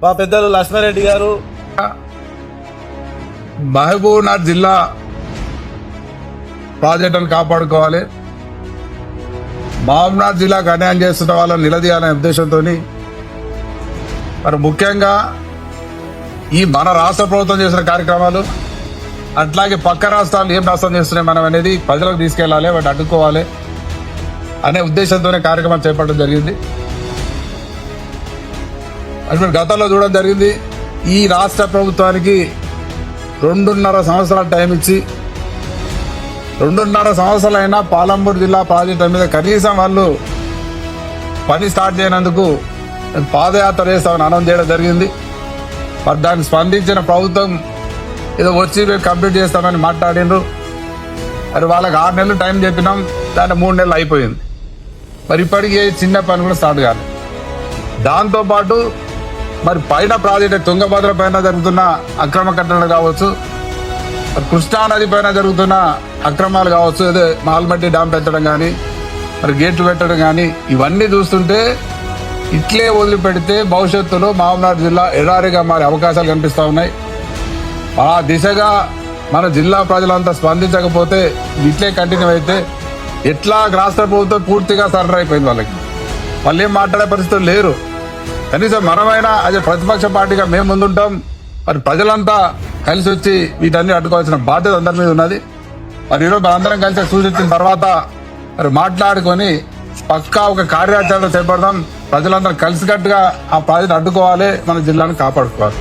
మా పెద్దలు లక్ష్మారెడ్డి గారు. మహబూబ్నగర్ జిల్లా ప్రాజెక్టును కాపాడుకోవాలి, మహబూబ్నగర్ జిల్లాకు అన్యాయం చేస్తున్న వాళ్ళని నిలదీయాలనే ఉద్దేశంతో మరి ముఖ్యంగా ఈ మన రాష్ట్ర ప్రభుత్వం చేసిన కార్యక్రమాలు అట్లాగే పక్క రాష్ట్రాలు ఏం రాష్ట్రం చేస్తున్నాయి మనం అనేది ప్రజలకు తీసుకెళ్లాలి, వాటిని అడ్డుకోవాలి అనే ఉద్దేశంతోనే కార్యక్రమం చేపట్టడం జరిగింది. అటువంటి గతంలో చూడడం జరిగింది. ఈ రాష్ట్ర ప్రభుత్వానికి 2.5 సంవత్సరాల టైం ఇచ్చి 2.5 సంవత్సరాలైనా పాలమూరు జిల్లా ప్రాజెక్టు మీద కనీసం వాళ్ళు పని స్టార్ట్ చేయనందుకు పాదయాత్ర చేస్తామని అనౌన్స్ చేయడం జరిగింది. మరి దాన్ని స్పందించిన ప్రభుత్వం ఏదో వచ్చి కంప్లీట్ చేస్తామని మాట్లాడిండ్రు. మరి వాళ్ళకి 6 నెలలు టైం చెప్పినాం, దాన్ని 3 నెలలు అయిపోయింది. మరి ఇప్పటికీ చిన్న పని కూడా స్టార్ట్ కాలేదు. దాంతోపాటు మరి పైన ప్రాజెక్టు తుంగభద్ర పైన జరుగుతున్న అక్రమ కట్టడాలు కావచ్చు, కృష్ణానది పైన జరుగుతున్న అక్రమాలు కావచ్చు, ఏదో మాల్మట్టి డ్యామ్ పెట్టడం కానీ మరి గేట్లు పెట్టడం కానీ ఇవన్నీ చూస్తుంటే ఇట్లే వదిలిపెడితే భవిష్యత్తులో మహబూబ్నగర్ జిల్లా ఎడారిగా మారే అవకాశాలు కనిపిస్తూ ఉన్నాయి. ఆ దిశగా మన జిల్లా ప్రజలంతా స్పందించకపోతే ఇట్లే కంటిన్యూ అయితే ఎట్లా రాష్ట్ర ప్రభుత్వం పూర్తిగా సరెండర్ అయిపోయింది. వాళ్ళు ఏం మాట్లాడే పరిస్థితులు లేరు. కనీసం మనమైనా అదే ప్రతిపక్ష పార్టీగా మేము ముందుంటాం. మరి ప్రజలంతా కలిసి వచ్చి వీటన్ని అడ్డుకోవాల్సిన బాధ్యత అందరి మీద ఉన్నది. మరి ఈరోజు మనందరం కలిసి సూచించిన తర్వాత మరి మాట్లాడుకొని పక్కా ఒక కార్యాచరణ చేపడదాం. ప్రజలందరూ కలిసికట్టుగా ఆ ప్రాజెక్టు అడ్డుకోవాలి, మన జిల్లాను కాపాడుకోవాలి.